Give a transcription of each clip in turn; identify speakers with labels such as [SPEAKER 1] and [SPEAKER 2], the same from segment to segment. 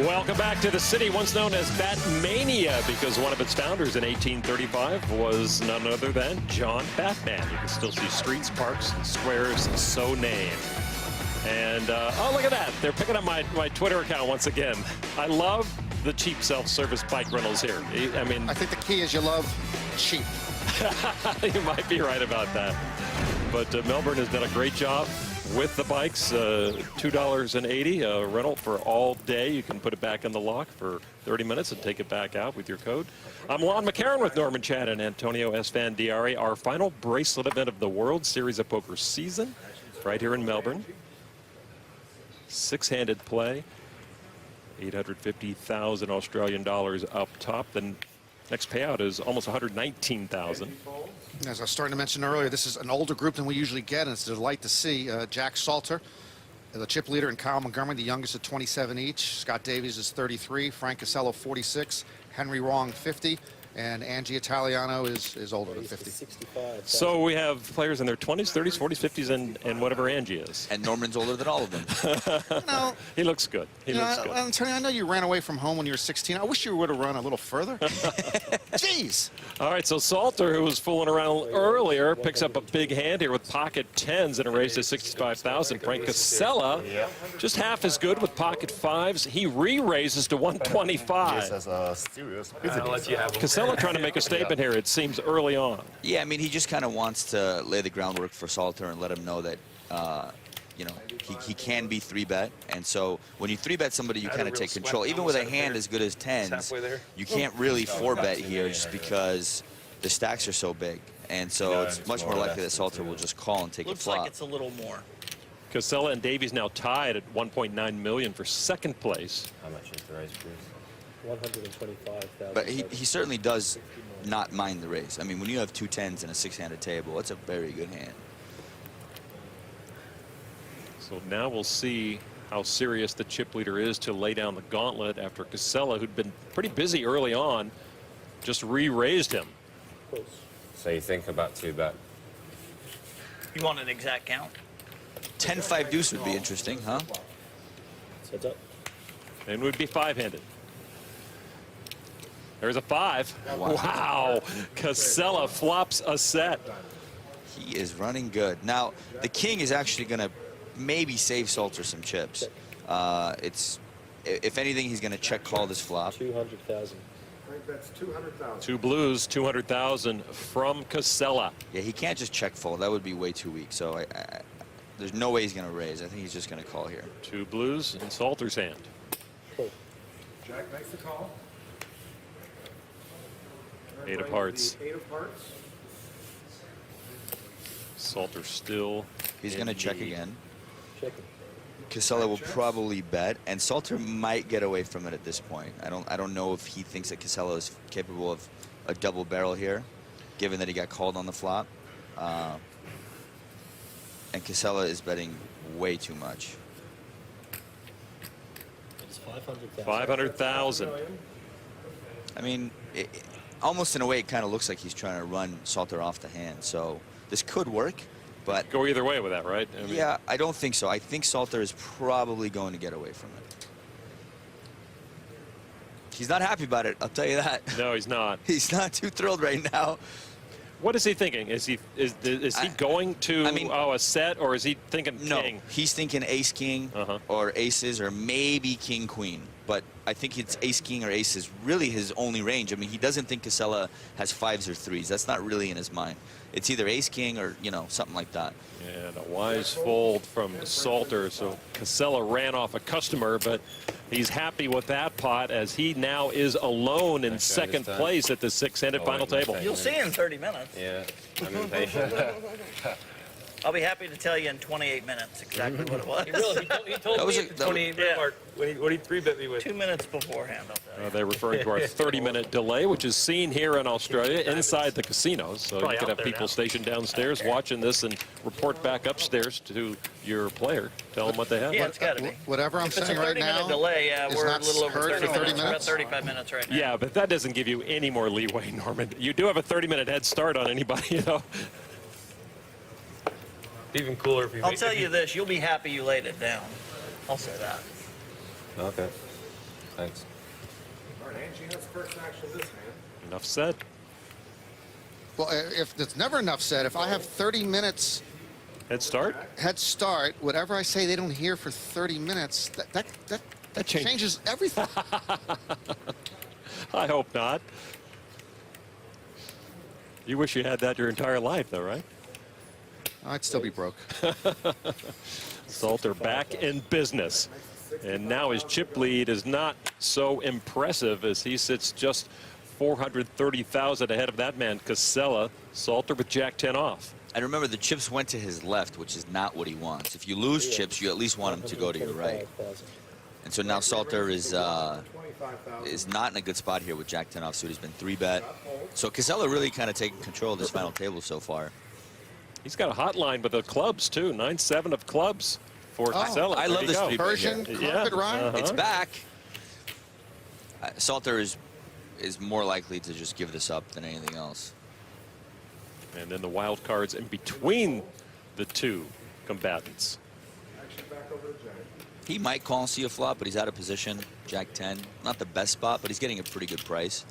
[SPEAKER 1] Welcome back to the city, once known as Batmania, because one of its founders in 1835 was none other than John Batman. You can still see streets, parks, and squares so named. And, oh, look at that. They're picking up my Twitter account once again. I love the cheap self-service bike rentals here. I mean,
[SPEAKER 2] I think the key is you love cheap.
[SPEAKER 1] You might be right about that. But Melbourne has done a great job with the bikes. $2.80 rental for all day. You can put it back in the lock for 30 minutes and take it back out with your code. I'm Lon McCarron with Norman Chad and Antonio Esfandiari. Our final bracelet event of the World Series of Poker season right here in Melbourne. Six-handed play. 850,000 Australian dollars up top. The next payout is almost 119,000.
[SPEAKER 2] As I was starting to mention earlier, this is an older group than we usually get, and it's a delight to see. Jack Salter, the chip leader, and Kyle Montgomery, the youngest at 27 each. Scott Davies is 33, Frank Casello 46, Henry Wrong 50, and Angie Italiano is older than 50.
[SPEAKER 3] 65.
[SPEAKER 1] So we have players in their 20s, 30s, 40s, 50s, and whatever Angie is.
[SPEAKER 4] And Norman's older than all of them.
[SPEAKER 2] No,
[SPEAKER 1] He looks good. He looks good.
[SPEAKER 2] Antonio, I know you ran away from home when you were 16. I wish you would have run a little further. Jeez.
[SPEAKER 1] All right, so Salter, who was fooling around earlier, picks up a big hand here with pocket 10s and a raise to 65,000. Frank Casella, just half as good with pocket 5s. He re-raises to 125.
[SPEAKER 5] As a serious
[SPEAKER 1] Casella trying to make a statement here, it seems, early on.
[SPEAKER 4] Yeah, I mean, he just kind of wants to lay the groundwork for Salter and let him know that, you know, he can be 3-bet. And so when you 3-bet somebody, you kind of take control. Even with a hand as good as 10s, you can't really 4-bet here just because the stacks are so big. And so it's much more likely that Salter will just call and take the flop.
[SPEAKER 3] Looks like it's a little more.
[SPEAKER 1] Casella and Davies now tied at 1.9 million for second place.
[SPEAKER 5] How much is the raise, please?
[SPEAKER 3] 125,000.
[SPEAKER 4] But he certainly does not mind the raise. I mean, when you have 2 10s and a 6-handed table, it's a very good hand.
[SPEAKER 1] So now we'll see how serious the chip leader is to lay down the gauntlet after Casella, who'd been pretty busy early on, just re-raised him.
[SPEAKER 3] Close.
[SPEAKER 5] So you think about 2-bet?
[SPEAKER 3] You want an exact count?
[SPEAKER 4] 10-5 deuce would be interesting, huh?
[SPEAKER 3] Heads up.
[SPEAKER 1] And would be 5-handed. There's a 5. Wow. Casella flops a set.
[SPEAKER 4] He is running good. Now, the king is actually going to maybe save Salter some chips. If anything, he's going to check call this flop.
[SPEAKER 3] 200,000.
[SPEAKER 6] That's 200,000.
[SPEAKER 1] Two blues, 200,000 from Casella.
[SPEAKER 4] Yeah, he can't just check fold. That would be way too weak. So there's no way he's going to raise. I think he's just going to call here.
[SPEAKER 1] Two blues in Salter's hand.
[SPEAKER 3] Cool.
[SPEAKER 6] Jack makes the call.
[SPEAKER 1] 8 of hearts.
[SPEAKER 6] 8 of hearts.
[SPEAKER 1] Salter still.
[SPEAKER 4] He's going to check again.
[SPEAKER 3] Checking.
[SPEAKER 4] Casella will probably bet, and Salter might get away from it at this point. I don't know if he thinks that Casella is capable of a double barrel here, given that he got called on the flop. And Casella is betting way too much.
[SPEAKER 3] It's 500,000.
[SPEAKER 1] 500,000.
[SPEAKER 4] I mean, almost in a way, it kind of looks like he's trying to run Salter off the hand. So this could work, but
[SPEAKER 1] Go either way with that, right? I mean,
[SPEAKER 4] yeah, I don't think so. I think Salter is probably going to get away from it. He's not happy about it, I'll tell you that.
[SPEAKER 1] No, he's not.
[SPEAKER 4] He's not too thrilled right now.
[SPEAKER 1] What is he thinking? Is he going to a set, or is he thinking
[SPEAKER 4] No,
[SPEAKER 1] king?
[SPEAKER 4] he's thinking ace-king or aces or maybe king-queen. But I think it's ace-king or aces really his only range. I mean, he doesn't think Casella has 5s or 3s. That's not really in his mind. It's either ace-king or, you know, something like that.
[SPEAKER 1] And a wise fold from Salter. So Casella ran off a customer, but he's happy with that pot as he now is alone in second place at the 6-handed final table.
[SPEAKER 3] You'll see in 30 minutes.
[SPEAKER 5] Yeah, I'm impatient.
[SPEAKER 3] I'll be happy to tell you in 28 minutes exactly what it was.
[SPEAKER 7] He told
[SPEAKER 4] That was
[SPEAKER 7] me
[SPEAKER 4] a-
[SPEAKER 7] at the
[SPEAKER 4] that-
[SPEAKER 7] 28-minute mark when he 3-bet me with.
[SPEAKER 3] 2 minutes beforehand, I'll tell you.
[SPEAKER 1] They're referring to our 30-minute delay, which is seen here in Australia inside the casinos. So you
[SPEAKER 7] Probably
[SPEAKER 1] can
[SPEAKER 7] out
[SPEAKER 1] have
[SPEAKER 7] there
[SPEAKER 1] people
[SPEAKER 7] now.
[SPEAKER 1] stationed downstairs watching this and report back upstairs to your player. Tell them what they have.
[SPEAKER 3] Yeah, it's got to be.
[SPEAKER 2] Whatever I'm
[SPEAKER 3] If it's a
[SPEAKER 2] saying right
[SPEAKER 3] 30-minute
[SPEAKER 2] now
[SPEAKER 3] delay,
[SPEAKER 2] is
[SPEAKER 3] we're a
[SPEAKER 2] not
[SPEAKER 3] little over
[SPEAKER 2] heard
[SPEAKER 3] 30
[SPEAKER 2] for 30
[SPEAKER 3] minutes. We're about
[SPEAKER 2] minutes.
[SPEAKER 3] 35 minutes right now.
[SPEAKER 1] Yeah, but that doesn't give you any more leeway, Norman. You do have a 30-minute head start on anybody, you know.
[SPEAKER 7] Even cooler if you.
[SPEAKER 3] I'll tell you this, you'll be happy you laid it down. I'll say that.
[SPEAKER 5] Okay. Thanks.
[SPEAKER 6] All right, Angie has first action this hand.
[SPEAKER 1] Enough said.
[SPEAKER 2] Well, if there's never enough said, if I have 30 minutes
[SPEAKER 1] Head start.
[SPEAKER 2] head start, whatever I say they don't hear for 30 minutes, that changes everything.
[SPEAKER 1] I hope not. You wish you had that your entire life, though, right?
[SPEAKER 2] I'd still be broke.
[SPEAKER 1] Salter back in business. And now his chip lead is not so impressive as he sits just 430,000 ahead of that man, Casella. Salter with Jack 10 off.
[SPEAKER 4] And remember, the chips went to his left, which is not what he wants. If you lose chips, you at least want them to go to your right. And so now Salter is not in a good spot here with Jack 10 offsuit. He's been 3-bet. So Casella really kind of taking control of this final table so far.
[SPEAKER 1] He's got a hotline with the clubs, too. 9-7 of clubs for Casella.
[SPEAKER 4] I
[SPEAKER 1] There
[SPEAKER 4] love
[SPEAKER 1] you
[SPEAKER 4] this
[SPEAKER 1] go.
[SPEAKER 4] 3-bet
[SPEAKER 2] Persian
[SPEAKER 4] here.
[SPEAKER 2] carpet ride.
[SPEAKER 4] It's back. Salter is more likely to just give this up than anything else.
[SPEAKER 1] And then the wild cards in between the two combatants.
[SPEAKER 6] Action back over to Jack.
[SPEAKER 4] He might call and see a flop, but he's out of position. Jack 10, not the best spot, but he's getting a pretty good price.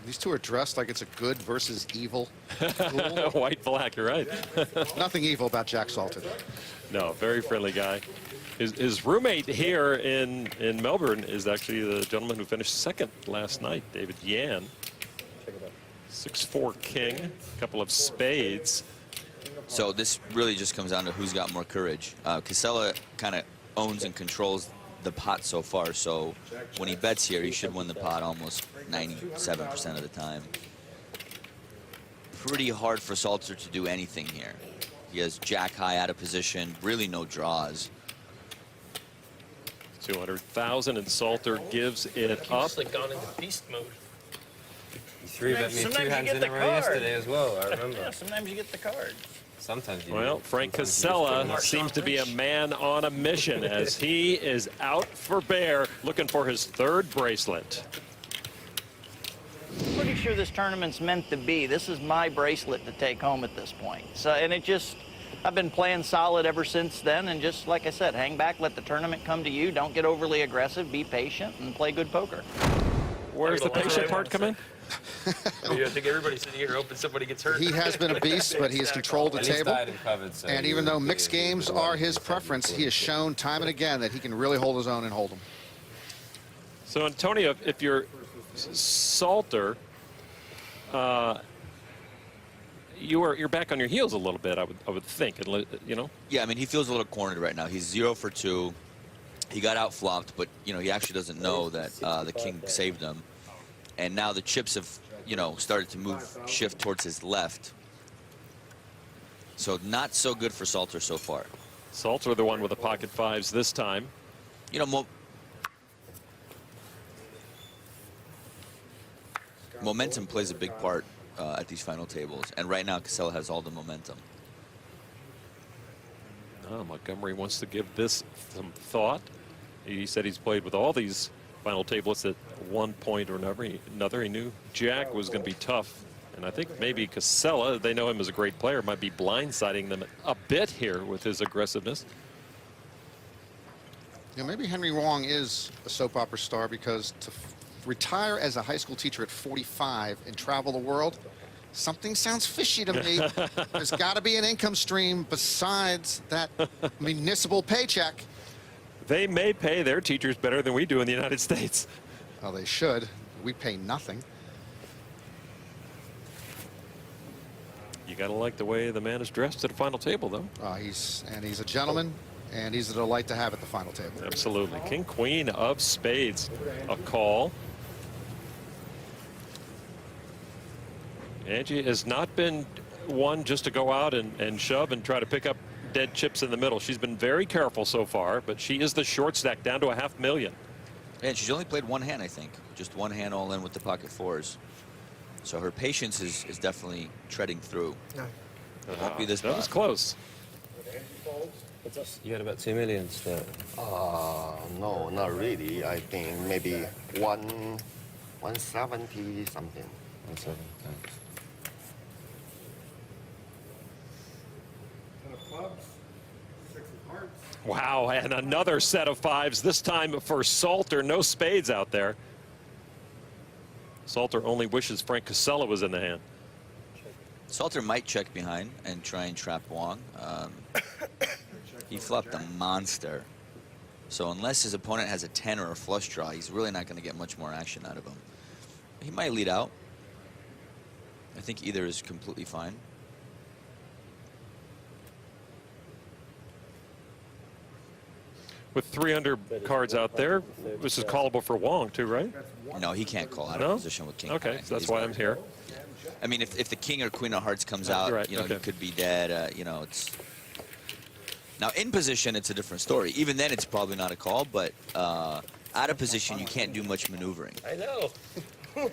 [SPEAKER 2] These two are dressed like it's a good versus evil duel.
[SPEAKER 1] White, black, you're right.
[SPEAKER 2] Nothing evil about Jack Salter.
[SPEAKER 1] No, very friendly guy. His roommate here in Melbourne is actually the gentleman who finished second last night, David Yan. 6-4 king, a couple of spades.
[SPEAKER 4] So this really just comes down to who's got more courage. Casella kind of owns and controls the pot so far, so when he bets here, he should win the pot almost 97% of the time. Pretty hard for Salter to do anything here. He has Jack high out of position, really no draws.
[SPEAKER 1] 200,000 and Salter gives it
[SPEAKER 7] He's
[SPEAKER 1] up.
[SPEAKER 7] just like gone into beast mode.
[SPEAKER 5] You 3-bet me
[SPEAKER 3] Sometimes
[SPEAKER 5] 2
[SPEAKER 3] you
[SPEAKER 5] hands
[SPEAKER 3] get
[SPEAKER 5] in
[SPEAKER 3] the
[SPEAKER 5] a row
[SPEAKER 3] card.
[SPEAKER 5] yesterday as well, I remember.
[SPEAKER 3] Yeah, sometimes you get the card.
[SPEAKER 5] Sometimes you
[SPEAKER 1] Well,
[SPEAKER 5] do.
[SPEAKER 1] Frank
[SPEAKER 5] Sometimes you just
[SPEAKER 1] Casella
[SPEAKER 5] get
[SPEAKER 1] seems to be a man on a mission as he is out for bear looking for his third bracelet.
[SPEAKER 3] I'm pretty sure this tournament's meant to be. This is my bracelet to take home at this point. So, and it just, I've been playing solid ever since then, and just like I said, hang back, let the tournament come to you. Don't get overly aggressive, be patient, and play good poker.
[SPEAKER 1] Where's the
[SPEAKER 7] Maybe the
[SPEAKER 1] patient
[SPEAKER 7] last
[SPEAKER 1] part come in?
[SPEAKER 7] I think everybody's sitting here hoping somebody gets hurt.
[SPEAKER 2] He has been a beast, but he has controlled the
[SPEAKER 5] At least
[SPEAKER 2] table.
[SPEAKER 5] I hadn't covered, so
[SPEAKER 2] And
[SPEAKER 5] you
[SPEAKER 2] even though
[SPEAKER 5] would
[SPEAKER 2] mixed
[SPEAKER 5] be
[SPEAKER 2] games
[SPEAKER 5] the one
[SPEAKER 2] are his
[SPEAKER 5] who said
[SPEAKER 2] preference,
[SPEAKER 5] you
[SPEAKER 2] he has shown time and again that he can really hold his own and hold them.
[SPEAKER 1] So, Antonio, if you're Salter, you're back on your heels a little bit, I would think, you know.
[SPEAKER 4] Yeah, I mean, he feels a little cornered right now. He's 0 for 2. He got out flopped, but, you know, he actually doesn't know that the king saved him. And now the chips have, you know, started to shift towards his left. So not so good for Salter so far.
[SPEAKER 1] Salter, the one with the pocket fives this time.
[SPEAKER 4] You know, momentum plays a big part at these final tables. And right now, Casella has all the momentum.
[SPEAKER 1] Montgomery wants to give this some thought. He said he's played with all these final tablets at one point or another. He knew Jack was going to be tough. And I think maybe Casella, they know him as a great player, might be blindsiding them a bit here with his aggressiveness.
[SPEAKER 2] You know, maybe Henry Wong is a soap opera star because to retire as a high school teacher at 45 and travel the world, something sounds fishy to me. There's got to be an income stream besides that municipal paycheck.
[SPEAKER 1] They may pay their teachers better than we do in the United States.
[SPEAKER 2] Well, they should. We pay nothing.
[SPEAKER 1] You got to like the way the man is dressed at the final table, though.
[SPEAKER 2] He's a gentleman, and he's a delight to have at the final table.
[SPEAKER 1] Absolutely. King, queen of spades. A call. Angie has not been one just to go out and shove and try to pick up dead chips in the middle. She's been very careful so far, but she is the short stack down to $500,000.
[SPEAKER 4] And she's only played one hand, I think. Just one hand all in with the pocket fours. So her patience is definitely treading through. Won't be this
[SPEAKER 1] That was
[SPEAKER 4] bad.
[SPEAKER 1] close.
[SPEAKER 5] You got about 2 million still.
[SPEAKER 8] No, not really. I think maybe 170 something.
[SPEAKER 5] 170, thanks.
[SPEAKER 6] Ten of clubs, 6 of hearts.
[SPEAKER 1] Wow, and another set of fives, this time for Salter. No spades out there. Salter only wishes Frank Casella was in the hand.
[SPEAKER 4] Salter might check behind and try and trap Wong. He flopped a monster. So unless his opponent has a 10 or a flush draw, he's really not going to get much more action out of him. He might lead out. I think either is completely fine.
[SPEAKER 1] With 300 cards out there, this is callable for Wong too, right?
[SPEAKER 4] No, he can't call out
[SPEAKER 1] No?
[SPEAKER 4] of position with king.
[SPEAKER 1] Okay,
[SPEAKER 4] high.
[SPEAKER 1] so that's
[SPEAKER 4] He's
[SPEAKER 1] why
[SPEAKER 4] got-
[SPEAKER 1] I'm here.
[SPEAKER 4] I mean, if the king or queen of hearts comes out,
[SPEAKER 1] Right,
[SPEAKER 4] you know,
[SPEAKER 1] okay.
[SPEAKER 4] he could be dead. You know, it's now in position, it's a different story. Even then, it's probably not a call, but out of position, you can't do much maneuvering.
[SPEAKER 7] I know.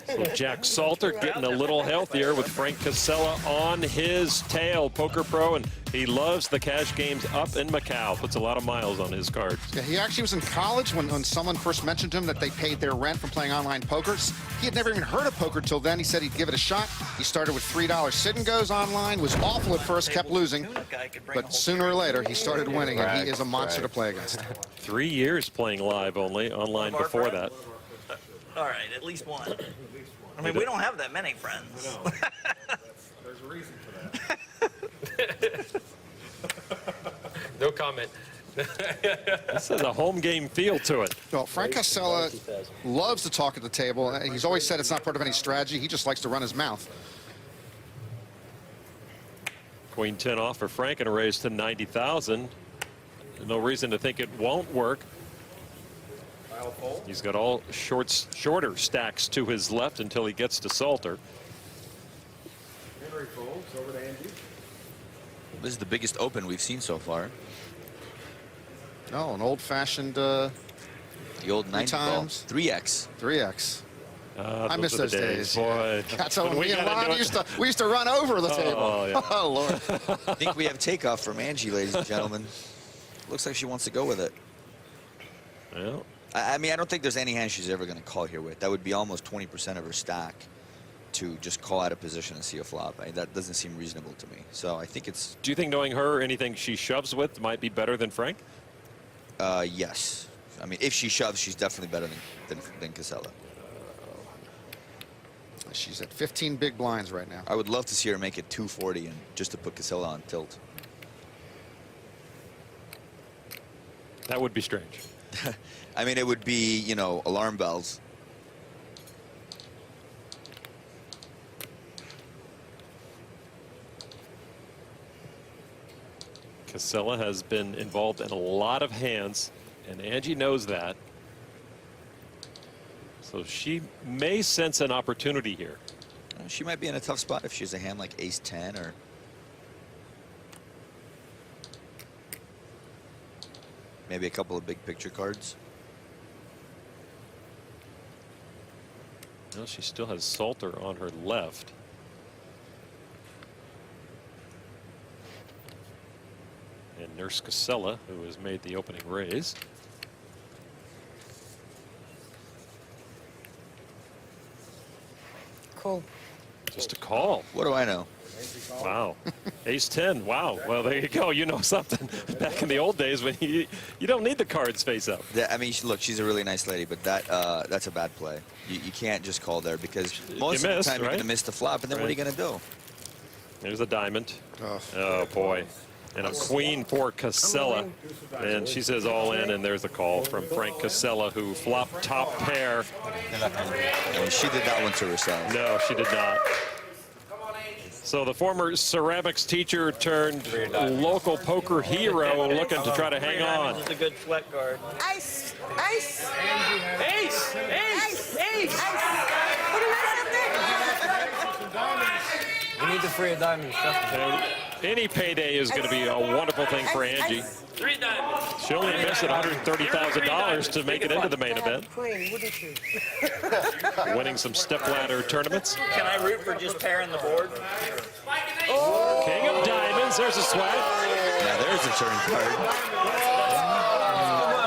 [SPEAKER 1] So Jack Salter getting a little healthier with Frank Casella on his tail. Poker pro, and he loves the cash games up in Macau. Puts a lot of miles on his cards.
[SPEAKER 2] Yeah, he actually was in college when someone first mentioned to him that they paid their rent from playing online poker. He had never even heard of poker till then. He said he'd give it a shot. He started with $3 sit and goes online, was awful at first, kept losing, but sooner or later he started winning, and he is a monster to play against.
[SPEAKER 1] 3 years playing live only, online before that.
[SPEAKER 3] All right, at least one. I mean, we don't have that many friends.
[SPEAKER 6] There's a reason for that.
[SPEAKER 7] No comment.
[SPEAKER 1] This has a home game feel to it.
[SPEAKER 2] Well, Frank Casella loves to talk at the table. And he's always said it's not part of any strategy. He just likes to run his mouth.
[SPEAKER 1] Queen 10 off for Frank and a raise to 90,000. No reason to think it won't work.
[SPEAKER 6] I'll fold.
[SPEAKER 1] He's got all shorter stacks to his left until he gets to Salter.
[SPEAKER 6] Henry folds over to Angie.
[SPEAKER 4] This is the biggest open we've seen so far.
[SPEAKER 2] Oh, an old-fashioned
[SPEAKER 4] The old 90 ball.
[SPEAKER 2] times.
[SPEAKER 4] 3x.
[SPEAKER 2] 3X. I miss
[SPEAKER 1] are the
[SPEAKER 2] those days.
[SPEAKER 1] Boy.
[SPEAKER 2] That's how
[SPEAKER 1] When
[SPEAKER 2] me and
[SPEAKER 1] got
[SPEAKER 2] Rob
[SPEAKER 1] into it.
[SPEAKER 2] we used to run over the table.
[SPEAKER 1] Oh, yeah.
[SPEAKER 2] Oh, Lord.
[SPEAKER 4] I think we have takeoff from Angie, ladies and gentlemen. Looks like she wants to go with it.
[SPEAKER 1] Well,
[SPEAKER 4] I mean, I don't think there's any hand she's ever going to call here with. That would be almost 20% of her stack to just call out of position and see a flop. I mean, that doesn't seem reasonable to me. So I think it's,
[SPEAKER 1] do you think knowing her, anything she shoves with might be better than Frank?
[SPEAKER 4] yes. I mean, if she shoves, she's definitely better than Casella.
[SPEAKER 2] She's at 15 big blinds right now.
[SPEAKER 4] I would love to see her make it 240 and just to put Casella on tilt.
[SPEAKER 1] That would be strange.
[SPEAKER 4] I mean, it would be, you know, alarm bells.
[SPEAKER 1] Casella has been involved in a lot of hands, and Angie knows that. So she may sense an opportunity here.
[SPEAKER 4] She might be in a tough spot if she has a hand like ace 10 or maybe a couple of big picture cards.
[SPEAKER 1] Well, she still has Salter on her left. And Nurse Casella, who has made the opening raise.
[SPEAKER 9] Cool.
[SPEAKER 1] Just a call.
[SPEAKER 4] What do I know?
[SPEAKER 1] Wow. Ace 10. Wow. Well, there you go. You know something. Back in the old days when you don't need the cards face up.
[SPEAKER 4] I mean, look, she's a really nice lady, but that's a bad play. You can't just call there because most of
[SPEAKER 1] missed,
[SPEAKER 4] the time you're
[SPEAKER 1] right?
[SPEAKER 4] going to miss the flop, and then what are you going to do?
[SPEAKER 1] There's a diamond.
[SPEAKER 2] Oh.
[SPEAKER 1] Oh, boy. And a queen for Casella. And she says all in, and there's a call from Frank Casella, who flopped top pair.
[SPEAKER 4] I mean, she did that one to herself.
[SPEAKER 1] No, she did not. So the former ceramics teacher turned local poker hero looking to try to hang on.
[SPEAKER 3] This is a good sweat card.
[SPEAKER 9] Ice! Ice!
[SPEAKER 3] Ace! Ace!
[SPEAKER 9] Ice!
[SPEAKER 3] Ace!
[SPEAKER 9] Put an ice up there!
[SPEAKER 5] We need the free of diamonds.
[SPEAKER 1] And any payday is going to be a wonderful thing for Angie.
[SPEAKER 3] 3 diamonds.
[SPEAKER 1] She only missed $130,000 to make it into the main event,
[SPEAKER 9] Queen, wouldn't you?
[SPEAKER 1] winning some stepladder tournaments.
[SPEAKER 3] Can I root for just pairing the board?
[SPEAKER 1] King of diamonds, there's a swag.
[SPEAKER 4] Yeah, there's a turn card.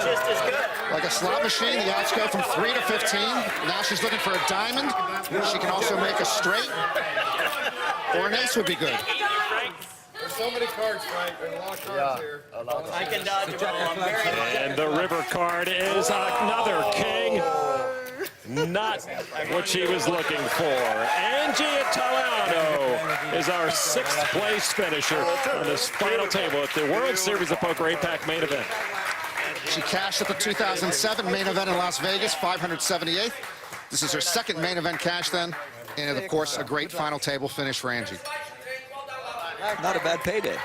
[SPEAKER 3] Just as good.
[SPEAKER 2] Like a slot machine, the odds go from 3 to 15. Now she's looking for a diamond. She can also make a straight. Or an ace would be good.
[SPEAKER 6] so many cards, Frank. There's a lot of cards here.
[SPEAKER 3] I can dodge them all. I'm very lucky.
[SPEAKER 1] And the river card is another king. Not what she was looking for. Angie Italiano is our 6th place finisher on this final table at the World Series of Poker APAC main event.
[SPEAKER 2] She cashed at the 2007 main event in Las Vegas, 578th. This is her 2nd main event cash then, and of course a great final table finish for Angie.
[SPEAKER 4] Not a bad payday.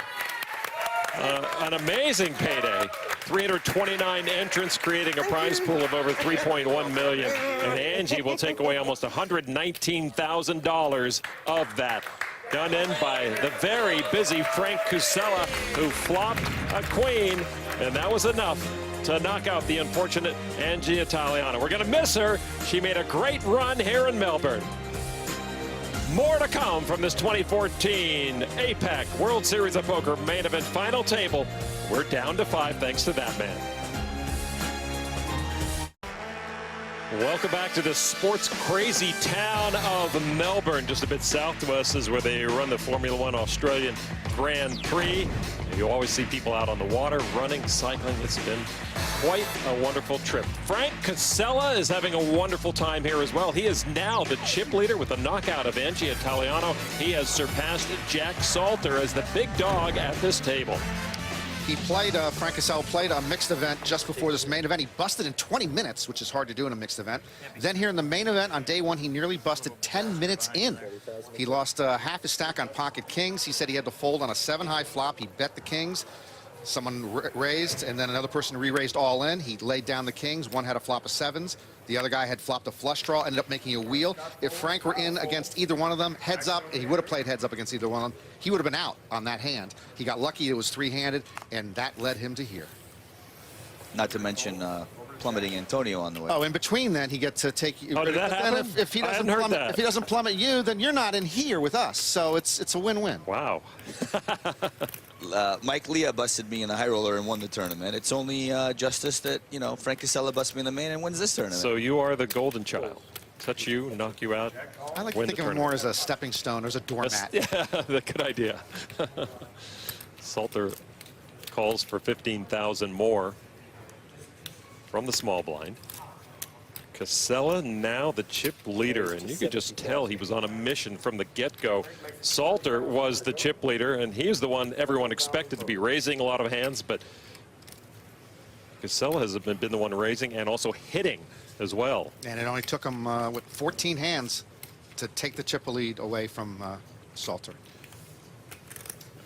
[SPEAKER 1] An amazing payday. 329 entrants, creating a prize pool of over $3.1 million. And Angie will take away almost $119,000 of that. Done in by the very busy Frank Cusella, who flopped a queen, and that was enough to knock out the unfortunate Angie Italiano. We're going to miss her. She made a great run here in Melbourne. More to come from this 2014 APAC World Series of Poker main event final table. We're down to 5 thanks to that man. Welcome back to the sports crazy town of Melbourne. Just a bit south of us is where they run the Formula One Australian Grand Prix. You always see people out on the water, running, cycling. It's been quite a wonderful trip. Frank Cusella is having a wonderful time here as well. He is now the chip leader with the knockout of Angie Italiano. He has surpassed Jack Salter as the big dog at this table.
[SPEAKER 2] He played, Frank Cusella played a mixed event just before this main event. He busted in 20 minutes, which is hard to do in a mixed event. Then here in the main event on day 1, he nearly busted 10 minutes in. He lost half his stack on pocket kings. He said he had to fold on a 7-high flop. He bet the kings. Someone raised, and then another person re-raised all in. He laid down the kings. One had a flop of 7s. The other guy had flopped a flush draw, ended up making a wheel. If Frank were in against either one of them, heads up, he would have played heads up against either one of them. He would have been out on that hand. He got lucky it was 3-handed, and that led him to here.
[SPEAKER 4] Not to mention plummeting Antonio on the way.
[SPEAKER 2] Oh, in between then, he gets to take you.
[SPEAKER 1] Oh, did that happen?
[SPEAKER 2] If he doesn't plummet, if he doesn't plummet you, then you're not in here with us. So it's a win-win.
[SPEAKER 1] Wow.
[SPEAKER 4] Mike Leah busted me in the high roller and won the tournament. It's only justice that, you know, Frank Cusella busted me in the main and wins this tournament.
[SPEAKER 1] So you are the golden child. Touch you, knock you out.
[SPEAKER 2] I like to think of it more as a stepping stone or as a doormat.
[SPEAKER 1] Yeah, the good idea. Salter calls for 15,000 more from the small blind. Cusella now the chip leader, and you could just tell he was on a mission from the get-go. Salter was the chip leader, and he's the one everyone expected to be raising a lot of hands, but Cusella has been the one raising and also hitting as well.
[SPEAKER 2] And it only took him, with 14 hands to take the chip lead away from Salter.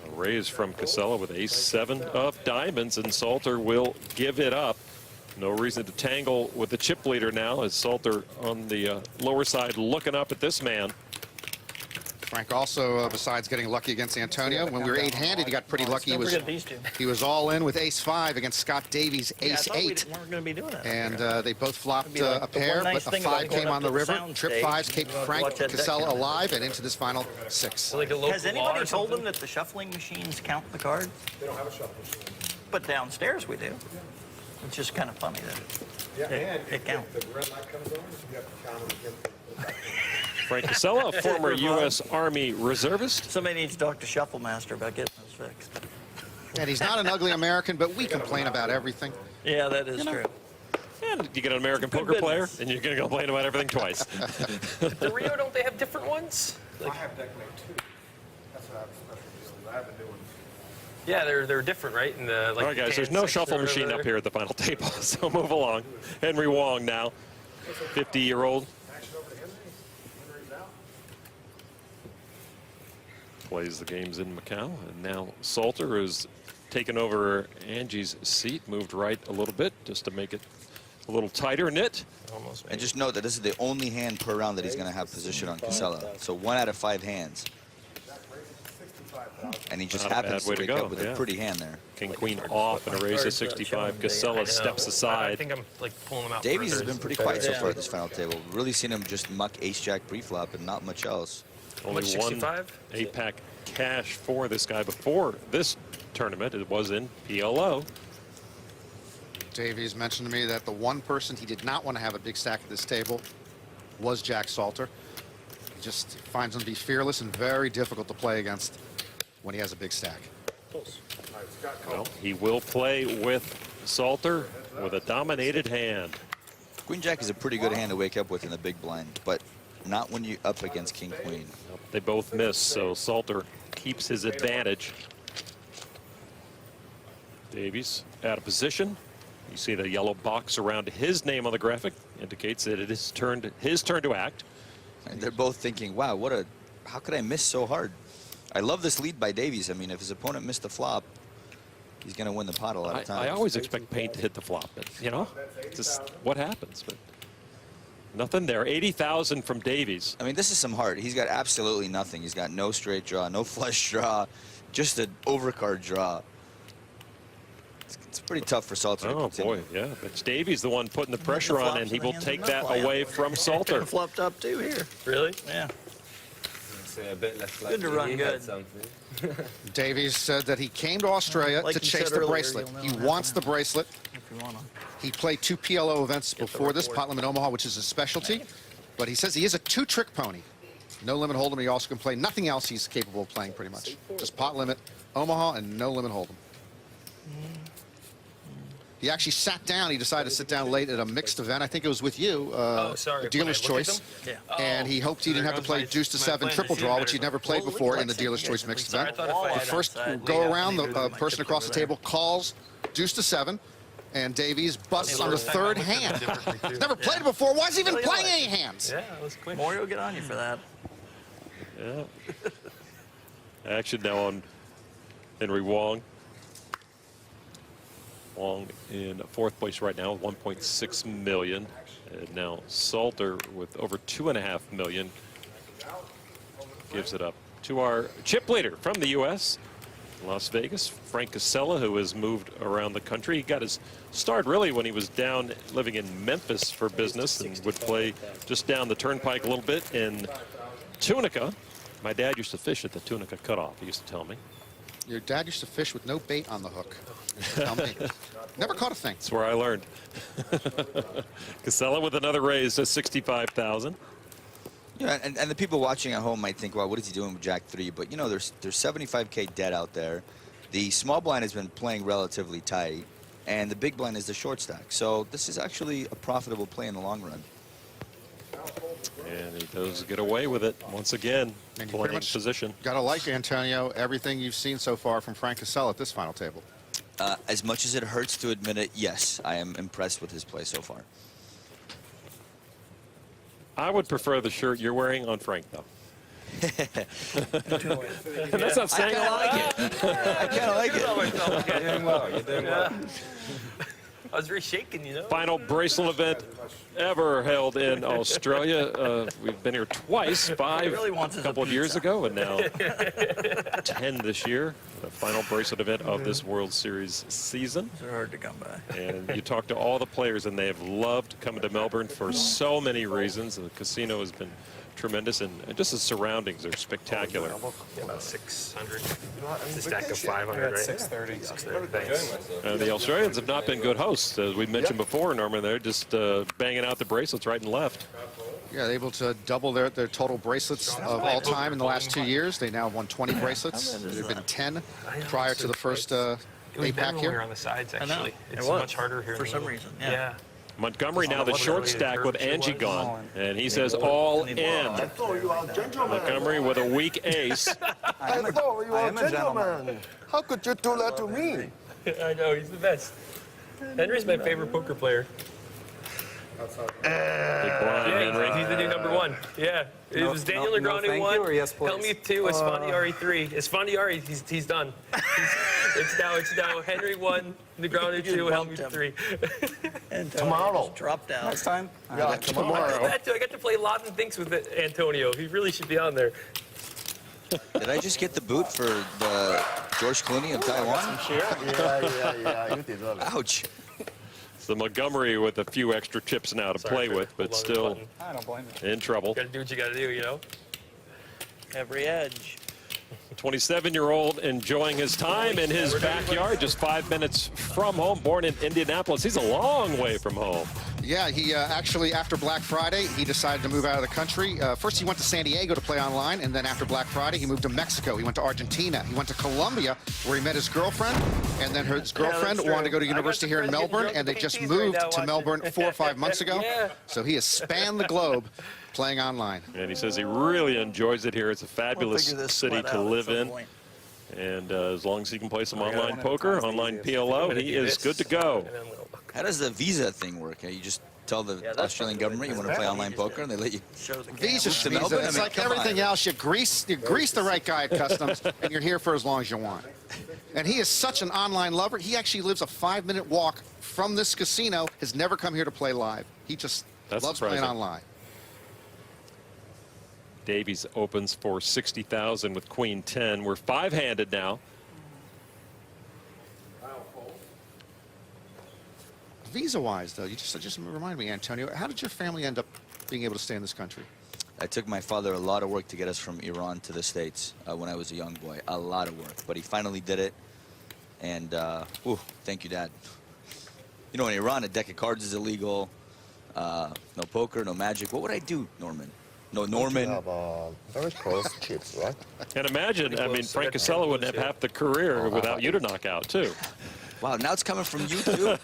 [SPEAKER 1] A raise from Cusella with ace-7 of diamonds, and Salter will give it up. No reason to tangle with the chip leader now, as Salter on the lower side looking up at this man.
[SPEAKER 2] Frank also, besides getting lucky against Antonio, when we were 8-handed, he got pretty lucky. He was all in with ace-5 against Scott Davies' ace-8. And they both flopped a pair, but a 5 came on the river. Trip 5s kept Frank Cusella alive and into this final 6.
[SPEAKER 3] Has anybody told him that the shuffling machines count the cards?
[SPEAKER 6] They don't have a shuffle machine.
[SPEAKER 3] But downstairs we do. It's just kind of funny that it counts.
[SPEAKER 6] If the red light comes on, you have to count them again.
[SPEAKER 1] Frank Cusella, a former U.S. Army reservist.
[SPEAKER 3] Somebody needs to talk to Shufflemaster about getting this fixed.
[SPEAKER 2] And he's not an ugly American, but we complain about everything.
[SPEAKER 3] Yeah, that is true.
[SPEAKER 1] And you get an American poker player, and you're going to complain about everything twice.
[SPEAKER 7] The Rio, don't they have different ones?
[SPEAKER 6] I have deckmate too. That's what I have a special deal. I have a new one.
[SPEAKER 7] Yeah, they're different, right? In the, like,
[SPEAKER 1] All right, guys, there's no shuffle machine up here at the final table, so move along. Henry Wong now, 50-year-old. Plays the games in Macau, and now Salter has taken over Angie's seat, moved right a little bit just to make it a little tighter knit.
[SPEAKER 4] And just note that this is the only hand per round that he's going to have position on Cusella. So 1 out of 5 hands. And he just
[SPEAKER 1] Not a
[SPEAKER 4] happens
[SPEAKER 1] bad way
[SPEAKER 4] to
[SPEAKER 1] to
[SPEAKER 4] wake
[SPEAKER 1] go,
[SPEAKER 4] up with
[SPEAKER 1] yeah.
[SPEAKER 4] a pretty hand there.
[SPEAKER 1] King Queen off and a raise to 65. Cusella steps
[SPEAKER 7] I
[SPEAKER 1] aside.
[SPEAKER 7] think I'm like pulling them out.
[SPEAKER 4] Davies has
[SPEAKER 7] further.
[SPEAKER 4] been pretty quiet so far at this final table. Really seen him just muck ace-jack pre-flop and not much else.
[SPEAKER 1] Only
[SPEAKER 7] Much
[SPEAKER 1] one
[SPEAKER 7] 65?
[SPEAKER 1] APAC cash for this guy before this tournament. It was in PLO.
[SPEAKER 2] Davies mentioned to me that the one person he did not want to have a big stack at this table was Jack Salter. He just finds him to be fearless and very difficult to play against when he has a big stack.
[SPEAKER 1] Well, he will play with Salter with a dominated hand.
[SPEAKER 4] Queen Jack is a pretty good hand to wake up with in the big blind, but not when you're up against King Queen.
[SPEAKER 1] They both miss, so Salter keeps his advantage. Davies out of position. You see the yellow box around his name on the graphic indicates that it is his turn to act.
[SPEAKER 4] And they're both thinking, wow, how could I miss so hard? I love this lead by Davies. I mean, if his opponent missed the flop, he's going to win the pot a lot of times.
[SPEAKER 1] I always expect Payne to hit the flop, but you know, just what happens. But nothing there. 80,000 from Davies.
[SPEAKER 4] I mean, this is some heart. He's got absolutely nothing. He's got no straight draw, no flush draw, just an overcard draw. It's pretty tough for Salter.
[SPEAKER 1] Oh boy, yeah. But Davies the one putting the pressure on, and he will take that away from Salter.
[SPEAKER 3] Flopped up too here.
[SPEAKER 7] Really?
[SPEAKER 3] Yeah.
[SPEAKER 5] A bit less
[SPEAKER 3] Good to run good.
[SPEAKER 2] Davies said that he came to Australia
[SPEAKER 3] Like
[SPEAKER 2] to
[SPEAKER 3] you
[SPEAKER 2] chase
[SPEAKER 3] said
[SPEAKER 2] the
[SPEAKER 3] earlier,
[SPEAKER 2] bracelet.
[SPEAKER 3] you'll
[SPEAKER 2] He
[SPEAKER 3] know
[SPEAKER 2] wants
[SPEAKER 3] that.
[SPEAKER 2] the bracelet.
[SPEAKER 3] If you want to.
[SPEAKER 2] He played 2 PLO events before this, Pot Limit Omaha, which is his specialty. But he says he is a 2-trick pony. No limit hold'em. He also can play nothing else he's capable of playing pretty much. Just Pot Limit Omaha and no limit hold'em. He actually sat down. He decided to sit down late at a mixed event. I think it was with you,
[SPEAKER 7] sorry.
[SPEAKER 2] Dealer's
[SPEAKER 7] When I look at
[SPEAKER 2] Choice.
[SPEAKER 7] them?
[SPEAKER 3] Yeah.
[SPEAKER 2] And he hoped he didn't have to play deuce to 7 triple draw, which he'd never played before in the Dealer's Choice mixed
[SPEAKER 7] Sorry, I
[SPEAKER 2] event.
[SPEAKER 7] thought if I
[SPEAKER 2] The
[SPEAKER 7] had
[SPEAKER 2] first
[SPEAKER 3] outside,
[SPEAKER 2] go
[SPEAKER 3] yeah,
[SPEAKER 2] around,
[SPEAKER 3] maybe
[SPEAKER 2] the
[SPEAKER 3] with my
[SPEAKER 2] person
[SPEAKER 3] chip
[SPEAKER 2] across the
[SPEAKER 3] over there.
[SPEAKER 2] table calls deuce to 7, and Davies busts on the
[SPEAKER 7] First time I
[SPEAKER 2] third
[SPEAKER 7] looked at them
[SPEAKER 2] hand.
[SPEAKER 7] differently,
[SPEAKER 2] He's
[SPEAKER 7] too.
[SPEAKER 2] never played it before. Why is he even
[SPEAKER 3] Really
[SPEAKER 2] playing
[SPEAKER 3] like
[SPEAKER 2] any
[SPEAKER 3] it.
[SPEAKER 2] hands?
[SPEAKER 7] Yeah, that was quick.
[SPEAKER 3] Maury will get on you for that.
[SPEAKER 1] Yeah. Action now on Henry Wong. Wong in 4th place right now, 1.6 million. And now Salter with over 2.5 million gives it up to our chip leader from the U.S., Las Vegas, Frank Casella, who has moved around the country. He got his start really when he was down living in Memphis for business and would play just down the turnpike a little bit in Tunica. My dad used to fish at the Tunica cutoff, he used to tell me.
[SPEAKER 2] Your dad used to fish with no bait on the hook. Tell me. Never caught a thing.
[SPEAKER 1] That's where I learned. Casella with another raise to 65,000.
[SPEAKER 4] Yeah, and the people watching at home might think, well, what is he doing with Jack 3? But, you know, there's 75K dead out there. The small blind has been playing relatively tight, and the big blind is the short stack. So this is actually a profitable play in the long run.
[SPEAKER 1] And he does get away with it once again,
[SPEAKER 2] And you pretty
[SPEAKER 1] playing
[SPEAKER 2] much
[SPEAKER 1] position.
[SPEAKER 2] Gotta like, Antonio, everything you've seen so far from Frank Casella at this final table.
[SPEAKER 4] As much as it hurts to admit it, yes, I am impressed with his play so far.
[SPEAKER 1] I would prefer the shirt you're wearing on Frank, though. That's not saying a lot.
[SPEAKER 4] I kind of like it.
[SPEAKER 5] You're doing well. You're doing well.
[SPEAKER 7] I was very shaken, you know.
[SPEAKER 1] Final bracelet event ever held in Australia. We've been here twice, 5
[SPEAKER 3] really
[SPEAKER 1] a
[SPEAKER 3] wants is a
[SPEAKER 1] couple of years
[SPEAKER 3] pizza.
[SPEAKER 1] ago, and now 10 this year. The final bracelet event of this World Series season.
[SPEAKER 3] They're hard to come by.
[SPEAKER 1] And you talk to all the players, and they have loved coming to Melbourne for so many reasons. The casino has been tremendous, and just the surroundings are spectacular.
[SPEAKER 7] Yeah, about 600. It's a stack of 500, right?
[SPEAKER 6] 630.
[SPEAKER 7] 630. Thanks.
[SPEAKER 1] The Australians have not been good hosts. As we mentioned before, Norman, they're just banging out the bracelets right and left.
[SPEAKER 2] Yeah, able to double their total bracelets of all time in the last 2 years. They now have won 20 bracelets. There have been 10 prior to the first
[SPEAKER 7] It was better
[SPEAKER 2] APAC
[SPEAKER 7] when we were
[SPEAKER 2] here.
[SPEAKER 7] on the sides,
[SPEAKER 3] know.
[SPEAKER 7] actually.
[SPEAKER 3] It
[SPEAKER 7] It's
[SPEAKER 3] was.
[SPEAKER 7] much harder here.
[SPEAKER 3] For
[SPEAKER 7] in the
[SPEAKER 3] some
[SPEAKER 7] middle.
[SPEAKER 3] reason, yeah.
[SPEAKER 7] Yeah.
[SPEAKER 1] Montgomery now the
[SPEAKER 7] What's
[SPEAKER 1] short
[SPEAKER 7] the
[SPEAKER 1] stack with
[SPEAKER 7] curvature
[SPEAKER 1] Angie
[SPEAKER 7] was?
[SPEAKER 1] gone. And he says all in.
[SPEAKER 8] thought you are a gentleman.
[SPEAKER 1] Montgomery with a weak ace.
[SPEAKER 8] I thought you were a gentleman. How could you do that to me?
[SPEAKER 7] I know, he's the best. Henry's my favorite poker player.
[SPEAKER 1] Big blind, Henry.
[SPEAKER 7] He's the new #1. Yeah. It was Daniel Legrand who
[SPEAKER 5] thank
[SPEAKER 7] won.
[SPEAKER 5] you, or yes, please?
[SPEAKER 7] Helmuth 2, Esfandiari 3. Esfandiari, he's done. It's now Henry 1, Legrand 2, Helmuth 3.
[SPEAKER 3] And
[SPEAKER 8] Tomorrow.
[SPEAKER 3] dropped out.
[SPEAKER 5] Next time?
[SPEAKER 8] Yeah, tomorrow.
[SPEAKER 7] I got to play Lots and Thinks with Antonio. He really should be on there.
[SPEAKER 4] Did I just get the boot for the George Clooney of Taiwan?
[SPEAKER 8] Yeah, you deserve it.
[SPEAKER 4] Ouch.
[SPEAKER 1] So Montgomery with a few extra chips now to play with, but still
[SPEAKER 5] I don't blame you.
[SPEAKER 1] in trouble.
[SPEAKER 7] Got to do what you got to do, you know?
[SPEAKER 3] Every edge.
[SPEAKER 1] 27-year-old enjoying his time in his backyard, just 5 minutes from home, born in Indianapolis. He's a long way from home.
[SPEAKER 2] Yeah, he actually, after Black Friday, he decided to move out of the country. First, he went to San Diego to play online, and then after Black Friday, he moved to Mexico. He went to Argentina. He went to Colombia, where he met his girlfriend, and then his girlfriend wanted to go to university here in Melbourne, and they just moved to Melbourne 4 or 5 months ago.
[SPEAKER 7] Yeah.
[SPEAKER 2] So he has spanned the globe playing online.
[SPEAKER 1] And he says he really enjoys it here. It's a fabulous city to live in. And as long as he can play some online poker, online PLO, he is good to go.
[SPEAKER 4] How does the visa thing work? You just tell the Australian government you want to play online poker, and they let you.
[SPEAKER 2] Visa's
[SPEAKER 4] to
[SPEAKER 2] visa.
[SPEAKER 4] Melbourne?
[SPEAKER 2] It's
[SPEAKER 4] I mean,
[SPEAKER 2] like
[SPEAKER 4] come on.
[SPEAKER 2] everything else. You grease the right guy at customs, and you're here for as long as you want. And he is such an online lover. He actually lives a 5-minute walk from this casino. Has never come here to play live. He just loves playing online.
[SPEAKER 1] Davies opens for 60,000 with Queen 10. We're 5-handed now.
[SPEAKER 2] Visa-wise, though, you just remind me, Antonio, how did your family end up being able to stay in this country?
[SPEAKER 4] It took my father a lot of work to get us from Iran to the States when I was a young boy. A lot of work. But he finally did it. And, thank you, Dad. You know, in Iran, a deck of cards is illegal. No poker, no magic. What would I do, Norman? No, Norman.
[SPEAKER 8] You have very close chips, right?
[SPEAKER 1] And imagine, I mean, Frank Casella wouldn't have half the career without you to knock out, too.
[SPEAKER 4] Wow, now it's coming from you, too?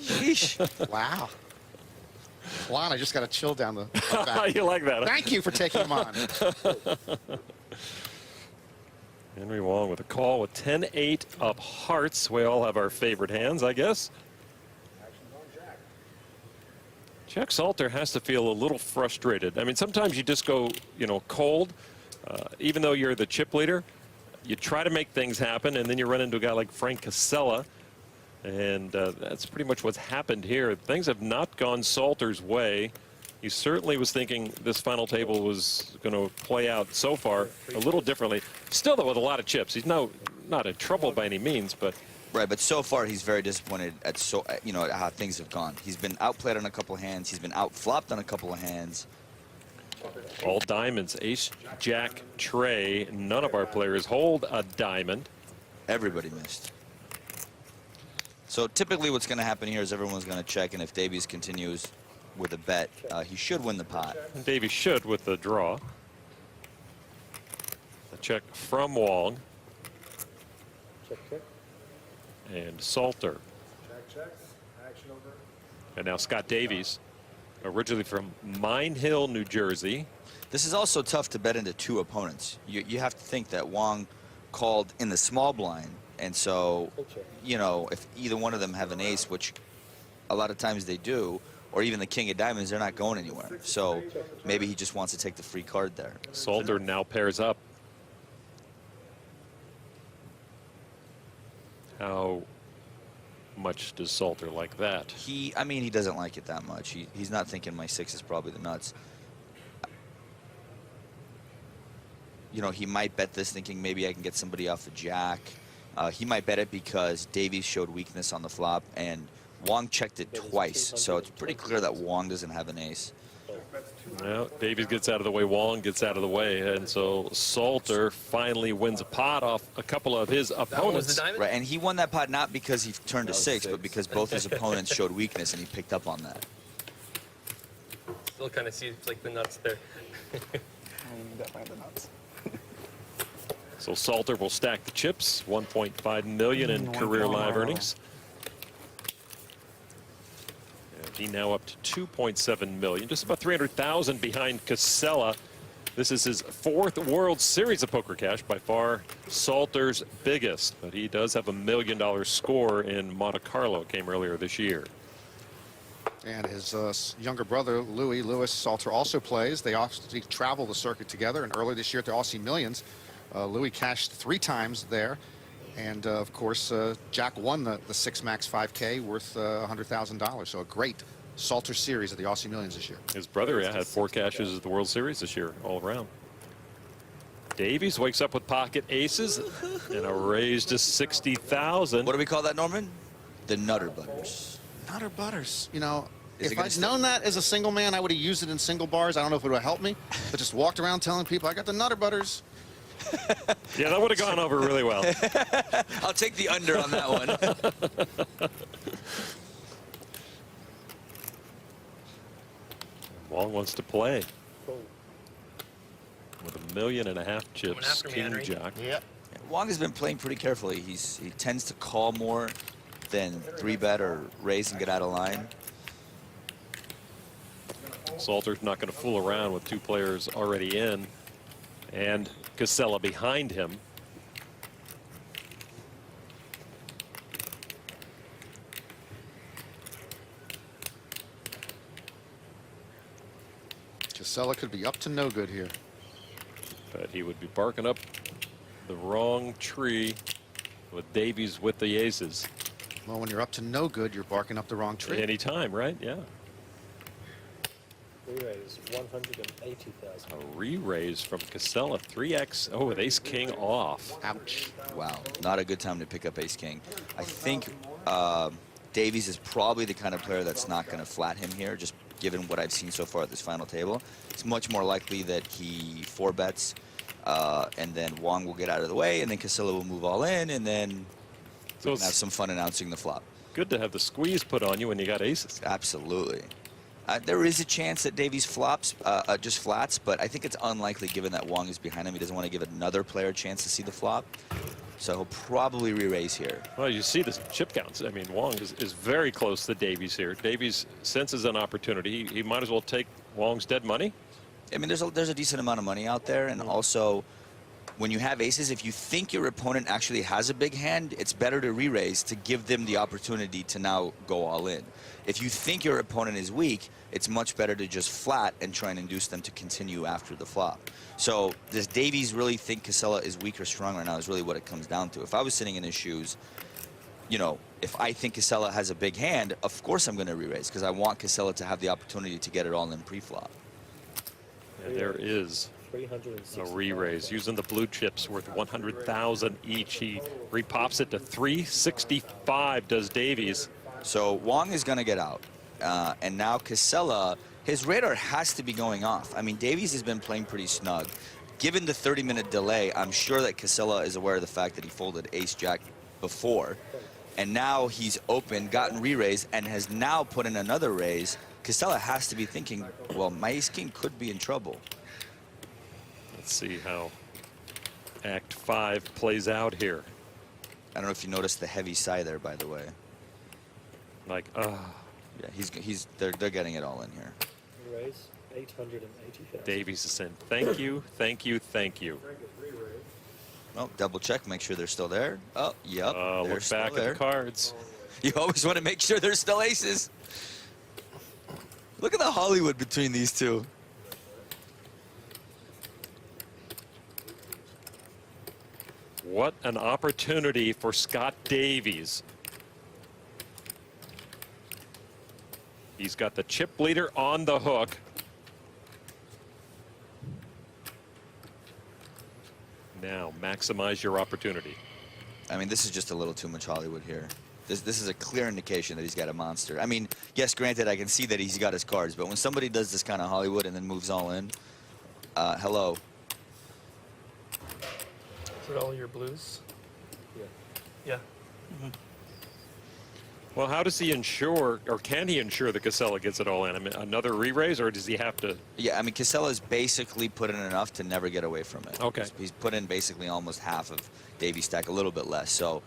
[SPEAKER 4] Sheesh.
[SPEAKER 2] Wow. Lon, I just got a chill down the back.
[SPEAKER 1] You like that, huh?
[SPEAKER 2] Thank you for taking him on.
[SPEAKER 1] Henry Wong with a call with 10-8 of hearts. We all have our favorite hands, I guess. Jack Salter has to feel a little frustrated. I mean, sometimes you just go, cold. Even though you're the chip leader, you try to make things happen, and then you run into a guy like Frank Casella. And that's pretty much what's happened here. Things have not gone Salter's way. He certainly was thinking this final table was going to play out so far a little differently. Still, though, with a lot of chips. He's not in trouble by any means, but...
[SPEAKER 4] Right, but so far he's very disappointed at how things have gone. He's been outplayed on a couple of hands. He's been outflopped on a couple of hands.
[SPEAKER 1] All diamonds, ace, jack, trey. None of our players hold a diamond.
[SPEAKER 4] Everybody missed. So typically what's going to happen here is everyone's going to check, and if Davies continues with a bet, he should win the pot.
[SPEAKER 1] Davies should with the draw. A check from Wong. And Salter. And now Scott Davies, originally from Mine Hill, New Jersey.
[SPEAKER 4] This is also tough to bet into two opponents. You have to think that Wong called in the small blind, and so, if either one of them have an ace, which a lot of times they do, or even the king of diamonds, they're not going anywhere. So maybe he just wants to take the free card there.
[SPEAKER 1] Salter now pairs up. How much does Salter like that?
[SPEAKER 4] He doesn't like it that much. He's not thinking my 6 is probably the nuts. He might bet this thinking maybe I can get somebody off the jack. He might bet it because Davies showed weakness on the flop, and Wong checked it twice. So it's pretty clear that Wong doesn't have an ace.
[SPEAKER 1] Well, Davies gets out of the way, Wong gets out of the way, and so Salter finally wins a pot off a couple of his opponents.
[SPEAKER 4] Right, and he won that pot not because he turned to 6, but because both his opponents showed weakness, and he picked up on that.
[SPEAKER 7] Still kind of seems like the nuts there.
[SPEAKER 1] So Salter will stack the chips, 1.5 million in career live earnings. He now up to 2.7 million, just about 300,000 behind Casella. This is his 4th World Series of Poker Cash, by far Salter's biggest, but he does have $1 million score in Monte Carlo. It came earlier this year.
[SPEAKER 2] And his younger brother, Louis Salter, also plays. They travel the circuit together, and earlier this year at the Aussie Millions, Louis cashed 3 times there. And, of course, Jack won the 6 Max 5K worth $100,000. So a great Salter series at the Aussie Millions this year.
[SPEAKER 1] His brother had 4 cashes at the World Series this year, all around. Davies wakes up with pocket aces and a raise to 60,000.
[SPEAKER 4] What do we call that, Norman? The Nutter Butters.
[SPEAKER 2] Nutter Butters. If I'd known that as a single man, I would have used it in single bars. I don't know if it would have helped me, but just walked around telling people, I got the Nutter Butters.
[SPEAKER 1] Yeah, that would have gone over really well.
[SPEAKER 4] I'll take the under on that one.
[SPEAKER 1] Wong wants to play. With $1.5 million chips,
[SPEAKER 7] after me,
[SPEAKER 1] king
[SPEAKER 7] Henry.
[SPEAKER 1] jack.
[SPEAKER 2] Yep.
[SPEAKER 4] Wong has been playing pretty carefully. He tends to call more than 3-bet or raise and get out of line.
[SPEAKER 1] Salter's not going to fool around with 2 players already in, and Casella behind him.
[SPEAKER 2] Casella could be up to no good here.
[SPEAKER 1] But he would be barking up the wrong tree with Davies with the aces.
[SPEAKER 2] Well, when you're up to no good, you're barking up the wrong tree.
[SPEAKER 1] Anytime, right? Yeah.
[SPEAKER 10] Re-raise 180,000.
[SPEAKER 1] A re-raise from Casella, 3x. Oh, with ace king off.
[SPEAKER 2] Ouch.
[SPEAKER 4] Wow, not a good time to pick up ace king. I think Davies is probably the kind of player that's not going to flat him here, just given what I've seen so far at this final table. It's much more likely that he 4-bets, and then Wong will get out of the way, and then Casella will move all in, and then
[SPEAKER 1] So
[SPEAKER 4] we can have
[SPEAKER 1] it's
[SPEAKER 4] some fun announcing the flop.
[SPEAKER 1] good to have the squeeze put on you when you got aces.
[SPEAKER 4] Absolutely. There is a chance that Davies flops, just flats, but I think it's unlikely given that Wong is behind him. He doesn't want to give another player a chance to see the flop. So he'll probably re-raise here.
[SPEAKER 1] Well, you see the chip counts. I mean, Wong is very close to Davies here. Davies senses an opportunity. He might as well take Wong's dead money.
[SPEAKER 4] I mean, there's a decent amount of money out there, and also when you have aces, if you think your opponent actually has a big hand, it's better to re-raise to give them the opportunity to now go all in. If you think your opponent is weak, it's much better to just flat and try and induce them to continue after the flop. So does Davies really think Casella is weak or strong right now is really what it comes down to. If I was sitting in his shoes, you know, if I think Casella has a big hand, of course I'm going to re-raise because I want Casella to have the opportunity to get it all in pre-flop.
[SPEAKER 1] And there is a re-raise using the blue chips worth 100,000 each. He repops it to 365. Does Davies?
[SPEAKER 4] So Wong is going to get out, and now Casella, his radar has to be going off. I mean, Davies has been playing pretty snug. Given the 30-minute delay, I'm sure that Casella is aware of the fact that he folded ace-jack before, and now he's open, gotten re-raised, and has now put in another raise. Casella has to be thinking, well, my ace-king could be in trouble.
[SPEAKER 1] Let's see how Act 5 plays out here.
[SPEAKER 4] I don't know if you noticed the heavy sigh there, by the way.
[SPEAKER 1] Like,
[SPEAKER 4] Yeah, they're getting it all in here.
[SPEAKER 10] Raise 880,000.
[SPEAKER 1] Davies is saying, thank you, thank you, thank you.
[SPEAKER 4] Well, double check, make sure they're still there. Oh, yep, they're
[SPEAKER 1] Look
[SPEAKER 4] still
[SPEAKER 1] back
[SPEAKER 4] there.
[SPEAKER 1] at the cards.
[SPEAKER 4] You always want to make sure there's still aces. Look at the Hollywood between these two.
[SPEAKER 1] What an opportunity for Scott Davies. He's got the chip leader on the hook. Now, maximize your opportunity.
[SPEAKER 4] I mean, this is just a little too much Hollywood here. This is a clear indication that he's got a monster. I mean, yes, granted, I can see that he's got his cards, but when somebody does this kind of Hollywood and then moves all in, hello.
[SPEAKER 7] Is it all your blues? Yeah.
[SPEAKER 1] Well, how does he ensure, or can he ensure that Casella gets it all in? I mean, another re-raise, or does he have to?
[SPEAKER 4] Yeah, I mean, Casella's basically put in enough to never get away from it.
[SPEAKER 1] Okay.
[SPEAKER 4] He's put in basically almost half of Davies' stack, a little bit less. So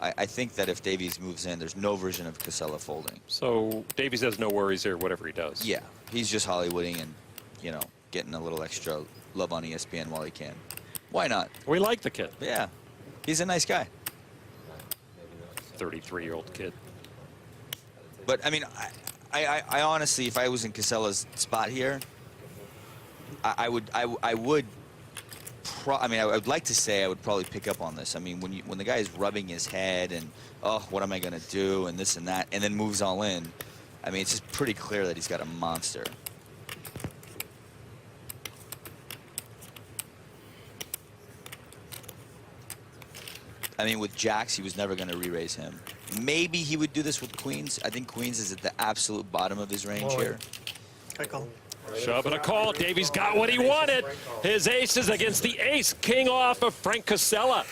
[SPEAKER 4] I think that if Davies moves in, there's no version of Casella folding.
[SPEAKER 1] So Davies has no worries here, whatever he does.
[SPEAKER 4] Yeah, he's just Hollywooding and, you know, getting a little extra love on ESPN while he can. Why not?
[SPEAKER 1] We like the kid.
[SPEAKER 4] Yeah, he's a nice guy.
[SPEAKER 1] 33-year-old kid.
[SPEAKER 4] But I mean, I honestly, if I was in Casella's spot here, I would like to say I would probably pick up on this. I mean, when the guy is rubbing his head and, oh, what am I gonna do, and this and that, and then moves all in, I mean, it's just pretty clear that he's got a monster. I mean, with jacks, he was never going to re-raise him. Maybe he would do this with queens. I think queens is at the absolute bottom of his range here.
[SPEAKER 1] Shove and a call. Davies got what he wanted. His aces against the ace. King off of Frank Casella.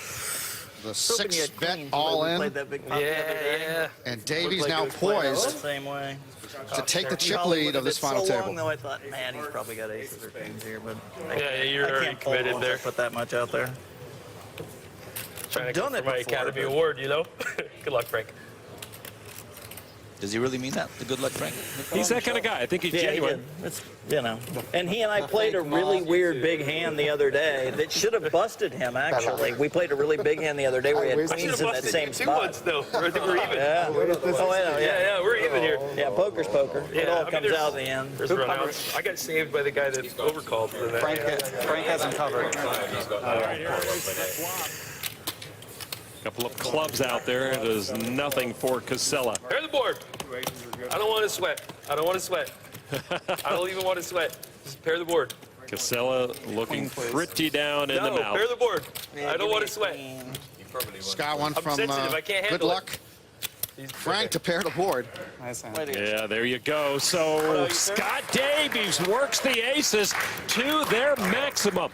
[SPEAKER 2] The 6-bet all in.
[SPEAKER 3] Played that big pop the other day.
[SPEAKER 7] Yeah.
[SPEAKER 2] And
[SPEAKER 3] Looked
[SPEAKER 2] Davies
[SPEAKER 3] like
[SPEAKER 2] now
[SPEAKER 3] it was playing out
[SPEAKER 2] poised.
[SPEAKER 3] the same way.
[SPEAKER 2] to take the chip
[SPEAKER 3] Hollywood
[SPEAKER 2] lead of this
[SPEAKER 3] did
[SPEAKER 2] final
[SPEAKER 3] so
[SPEAKER 2] table.
[SPEAKER 3] long, though, I thought, man, he's probably got aces or kings here, but
[SPEAKER 7] Yeah, you're
[SPEAKER 3] I
[SPEAKER 7] already
[SPEAKER 3] can't fold
[SPEAKER 7] committed
[SPEAKER 3] once I
[SPEAKER 7] there.
[SPEAKER 3] put that much out there.
[SPEAKER 7] Trying to
[SPEAKER 3] done
[SPEAKER 7] go
[SPEAKER 3] it
[SPEAKER 7] for my
[SPEAKER 3] before,
[SPEAKER 7] Academy
[SPEAKER 3] but-
[SPEAKER 7] Award, you know? Good luck, Frank.
[SPEAKER 4] Does he really mean that? The good luck, Frank?
[SPEAKER 1] He's that kind of guy. I think he's
[SPEAKER 3] Yeah, he
[SPEAKER 1] genuine.
[SPEAKER 3] did. It's, you know. And he and I played a really weird big hand the other day that should have busted him, actually. We played a really big hand the other day where he had
[SPEAKER 7] I should
[SPEAKER 3] queens
[SPEAKER 7] have
[SPEAKER 3] in that
[SPEAKER 7] busted
[SPEAKER 3] same
[SPEAKER 7] you 2
[SPEAKER 3] spot.
[SPEAKER 7] once, though. I think we're even.
[SPEAKER 3] Yeah. Oh, I know,
[SPEAKER 7] Yeah, we're even here.
[SPEAKER 3] Yeah, poker's poker. It
[SPEAKER 7] Yeah,
[SPEAKER 3] all
[SPEAKER 7] I mean,
[SPEAKER 3] comes
[SPEAKER 7] there's-
[SPEAKER 3] out in the end.
[SPEAKER 7] There's runouts. I got saved by the guy that overcalled for that.
[SPEAKER 5] Frank hasn't covered.
[SPEAKER 1] Couple of clubs out there. There's nothing for Casella.
[SPEAKER 7] Pair the board. I don't want to sweat. I don't want to sweat. I don't even want to sweat. Just pair the board.
[SPEAKER 1] Casella looking pretty down in the
[SPEAKER 7] No,
[SPEAKER 1] mouth.
[SPEAKER 7] pair the board. I don't want to sweat.
[SPEAKER 2] Scott one
[SPEAKER 7] I'm
[SPEAKER 2] from
[SPEAKER 7] sensitive. I can't
[SPEAKER 2] Good
[SPEAKER 7] handle it.
[SPEAKER 2] Luck. Frank to pair the board.
[SPEAKER 1] Yeah, there you go. So Scott Davies works the aces to their maximum.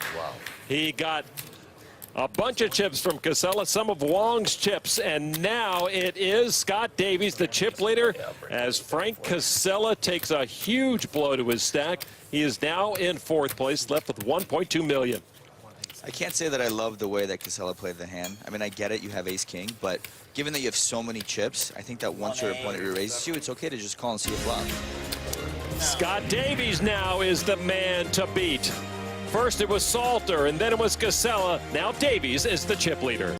[SPEAKER 1] He got a bunch of chips from Casella, some of Wong's chips, and now it is Scott Davies, the chip leader, as Frank Casella takes a huge blow to his stack. He is now in 4th place, left with 1.2 million.
[SPEAKER 4] I can't say that I love the way that Casella played the hand. I mean, I get it, you have ace-king, but given that you have so many chips, I think that once your opponent raises you, it's okay to just call and see a flop.
[SPEAKER 1] Scott Davies now is the man to beat. First it was Salter, and then it was Casella. Now Davies is the chip leader.